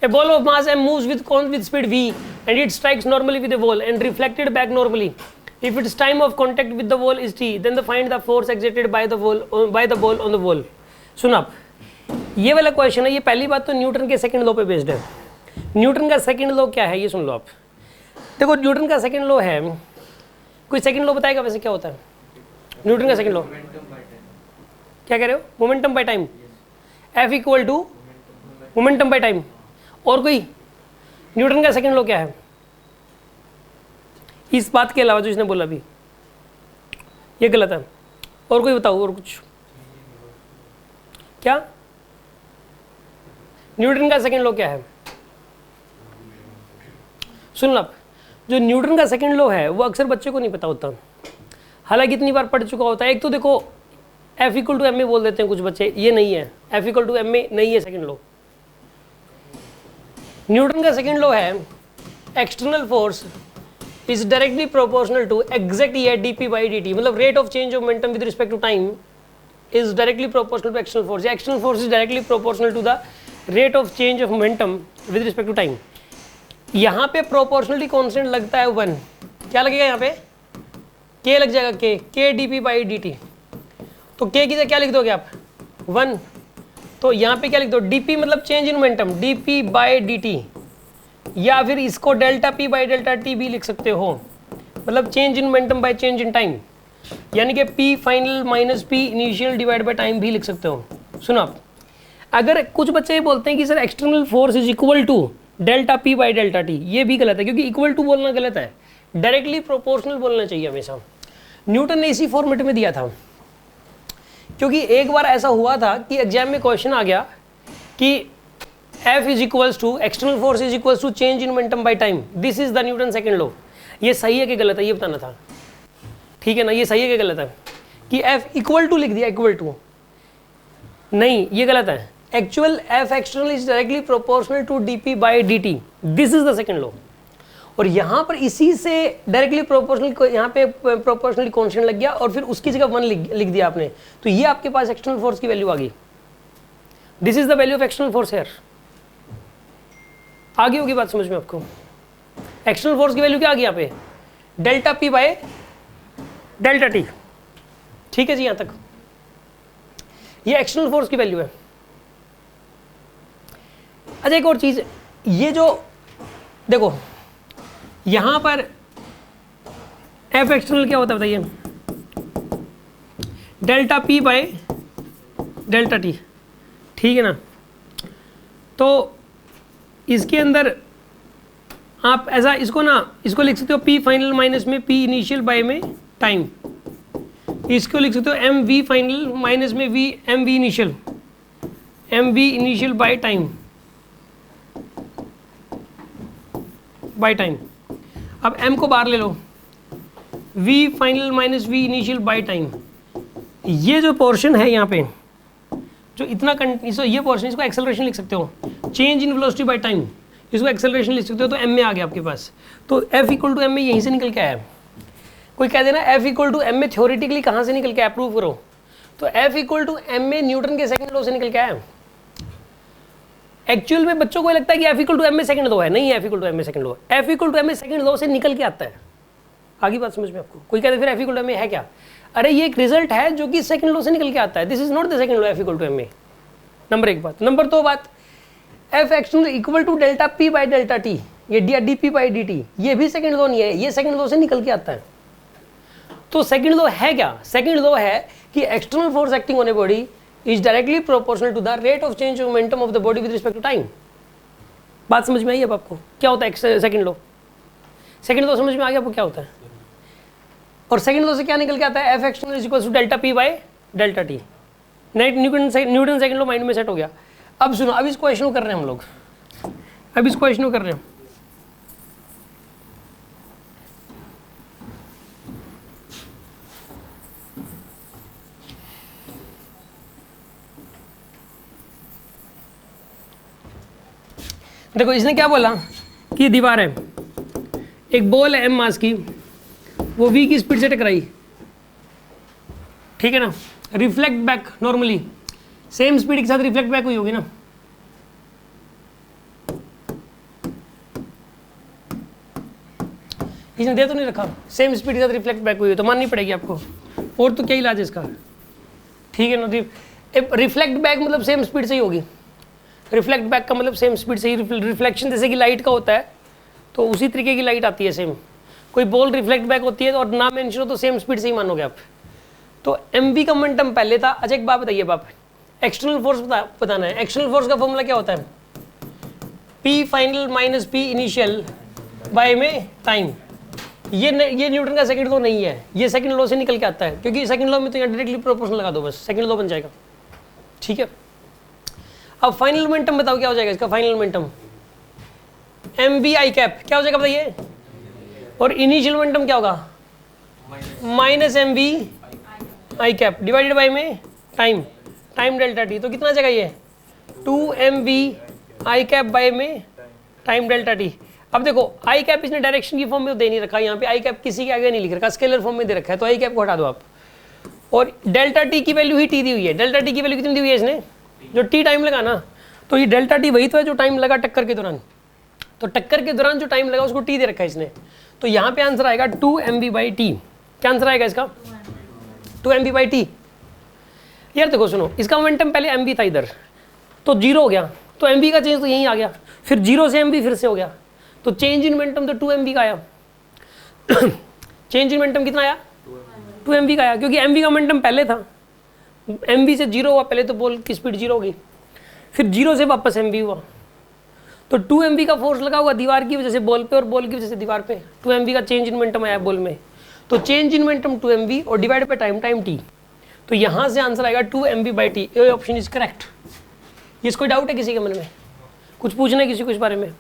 A ball of mass m moves with speed v and it strikes normally with the wall and reflected back normally. If its time of contact with the wall is t, then find the force exerted by the ball on the wall. सुनो आप, ये वाला question है, ये पहली बात तो Newton के सेकंड लॉ पे बेस्ड है. न्यूटन का सेकंड लॉ क्या है ये सुन लो आप. देखो न्यूटन का सेकंड लॉ है, कोई सेकंड लॉ बताएगा वैसे क्या होता है न्यूटन का सेकंड लॉ? क्या कह रहे हो? Momentum by time. F equal to momentum by time. और कोई न्यूटन का सेकंड लॉ क्या है इस बात के अलावा जो इसने बोला अभी? ये गलत है. और कोई बताओ और कुछ. क्या न्यूटन का सेकंड लॉ क्या है? सुन लो, जो न्यूटन का सेकंड लॉ है वो अक्सर बच्चे को नहीं पता होता, हालांकि इतनी बार पढ़ चुका होता है. एक तो देखो F इक्वल टू एम में बोल देते हैं कुछ बच्चे, ये नहीं है. F इक्वल टू एम में नहीं है सेकंड लॉ. न्यूटन का सेकंड लॉ है external force is directly proportional to exact dp by dt. मतलब rate of change of momentum with respect to time is directly proportional to external force. External force is directly proportional to the rate of change of momentum with respect to time. यहाँ पे proportionality constant लगता है 1. क्या लगेगा यहाँ पे? k लग जाएगा, k dp by dt. तो k की जगह क्या लिख दोगे आप? 1. तो यहाँ पे क्या लिख दो? dp मतलब change in momentum, dp by dt. या फिर इसको delta p by delta t भी लिख सकते हो, मतलब change in momentum by change in time. यानी कि P final minus P initial divide by time भी लिख सकते हो. सुनो आप, अगर कुछ बच्चे ये बोलते हैं कि sir external force is equal to delta P by delta T, ये भी गलत है, क्योंकि इक्वल टू बोलना गलत है, डायरेक्टली प्रोपोर्शनल बोलना चाहिए हमेशा. न्यूटन ने इसी फॉर्मेट में दिया था, क्योंकि एक बार ऐसा हुआ था कि एग्जाम में क्वेश्चन आ गया कि F is equals to external force is equals to change in momentum by time. This is the Newton second law. ये सही है कि गलत है ये बताना था, ठीक है ना? ये सही है कि गलत है? कि F इक्वल टू लिख दिया, इक्वल टू नहीं, ये गलत है. Actual F external is directly proportional to dp by dt. This is the second law. और यहाँ पर इसी से डायरेक्टली प्रोपोर्शनल को यहाँ पे प्रोपोर्शनली कांस्टेंट लग गया और फिर उसकी जगह 1 लिख दिया आपने, तो ये आपके पास एक्सटर्नल फोर्स की वैल्यू आ गई. This is the value of external force here. आगे होगी बात समझ में आपको? एक्सटर्नल फोर्स की वैल्यू क्या आ गई यहाँ पे? Delta P by delta T. ठीक है जी, यहां तक ये एक्सटर्नल फोर्स की वैल्यू है. अच्छा एक और चीज, ये जो देखो यहां पर F एक्सटर्नल क्या होता है बताइए? Delta P by delta T. ठीक है ना? तो इसके अंदर आप ऐसा इसको लिख सकते हो P फाइनल माइनस में P इनिशियल बाय में टाइम. इसको लिख सकते हो एम वी फाइनल माइनस में V M V initial by time अब एम को बाहर ले लो, V final minus V initial by time. ये जो पोर्शन है यहाँ पे जो इतना ये पोर्शन, इसको एक्सेलरेशन लिख सकते हो, change in velocity by time, इसको एक्सेलरेशन लिख सकते हो. तो एम में आ गया आपके पास. तो एफ इक्वल टू एम में यहीं से निकल के आया. कोई कह देना F इक्वल टू एम में थ्योरेटिकली कहाँ से निकल के आया, प्रूव करो. तो F इक्वल टू एम में न्यूटन के सेकंड लॉ से निकल के आया. एक्चुअल में बच्चों को लगता है कि F इक्वल टू एम में सेकंड लॉ है, नहीं है F इक्वल टू एम में second law. F equal to M में सेकंड लॉ से निकल के आता है. आगे बात समझ में आपको? कोई कहते फिर F इक्वल टू एम में है क्या? अरे ये एक रिजल्ट है जो कि सेकंड लॉ से निकल के आता है. This is not the second law F equal to M में. नंबर एक बात. नंबर दो बात, F external equal to delta P by delta T, ये dp बाई dt, ये भी सेकंड लॉ नहीं है, ये सेकंड लॉ से निकल के आता है. तो सेकंड लॉ है क्या? सेकंड लॉ है कि external force acting on a body is directly proportional to the rate of change of momentum of the body with respect to time. बात समझ में आई अब आपको क्या होता है सेकंड लॉ? सेकंड लॉ समझ में आ गया आपको क्या होता है? और सेकंड लॉ से क्या निकल के आता है? F external is equal to delta P by delta T. Newton second law mind में सेट हो गया. अब सुनो, अब इस क्वेश्चन को कर रहे हैं हम लोग, अब इस क्वेश्चन को कर रहे हैं. देखो इसने क्या बोला कि दीवार है, एक बॉल है m मास की, वो v की स्पीड से टकराई, ठीक है ना? Reflect back normally, same speed के साथ रिफ्लेक्ट बैक हुई होगी ना, इसने दे तो नहीं रखा, सेम स्पीड के साथ रिफ्लेक्ट बैक हुई है तो माननी पड़ेगी आपको, और तो क्या इलाज है इसका, ठीक है ना। रिफ्लेक्ट बैक मतलब सेम स्पीड से ही होगी, रिफ्लेक्ट बैक का मतलब सेम स्पीड से ही, रिफ्लेक्शन जैसे कि लाइट का होता है तो उसी तरीके की लाइट आती है सेम, कोई बॉल रिफ्लेक्ट बैक होती है और ना मेंशन हो तो सेम स्पीड से ही मानोगे आप। तो एमवी का मोमेंटम पहले था। अच्छा एक बात बताइए बाप, एक्सटर्नल फोर्स बताना है, एक्सटर्नल फोर्स का फॉर्मूला क्या होता है, P final minus P initial by में टाइम। ये न्यूटन का सेकंड लॉ नहीं है, ये सेकंड लॉ से निकल के आता है, क्योंकि सेकंड लॉ में तो यहाँ डायरेक्टली प्रोपोर्शनल लगा दो बस, सेकंड लॉ बन जाएगा, ठीक है। अब फाइनल मोमेंटम बताओ क्या हो जाएगा इसका, final momentum M V I cap क्या हो जाएगा बताइए, और इनिशियल मोमेंटम क्या होगा minus M V I cap divided by में टाइम, टाइम डेल्टा टी। तो कितना आ जाएगा ये 2 M V I cap by में टाइम डेल्टा टी। अब देखो आई कैप इसने डायरेक्शन की फॉर्म में तो दे नहीं रखा, यहाँ पे आई कैप किसी के आगे नहीं लिख रखा, स्केलर फॉर्म में दे रखा है, तो आई कैप को हटा दो आप। और डेल्टा टी की वैल्यू ही टी दी हुई है, डेल्टा टी की वैल्यू कितनी दी हुई है इसने, जो टी टाइम लगा ना, तो ये डेल्टा टी वही तो है जो टाइम लगा टक्कर के दौरान, तो टक्कर के दौरान जो टाइम लगा उसको टी दे रखा है इसने। तो यहाँ पे आंसर आएगा 2 एम वी बाई टी। क्या आंसर आएगा इसका 2 एम वी बाई टी। यार देखो सुनो, इसका मोमेंटम पहले एम वी था इधर, तो जीरो हो गया, तो एम वी का चेंज तो यहीं आ गया, फिर जीरो से एम वी फिर से हो गया, तो चेंज इन मोमेंटम तो 2 एम वी का आया। चेंज इन मोमेंटम कितना आया 2 एम वी का आया, क्योंकि एम वी का मोमेंटम पहले था, एम वी से जीरो हुआ पहले तो बॉल की स्पीड जीरो होगी, फिर जीरो से वापस एम वी हुआ, तो 2 एम वी का फोर्स लगा हुआ दीवार की वजह से बॉल पे और बॉल की वजह से दीवार पे, 2 एम वी का चेंज इन मोमेंटम आया बॉल में, तो change in momentum 2 M V और डिवाइड पे टाइम, टाइम टी, तो यहाँ से आंसर आएगा 2 एम वी बाई टी। ये ऑप्शन इज करेक्ट। ये कोई डाउट है किसी के मन में, कुछ पूछना है किसी को इस बारे में?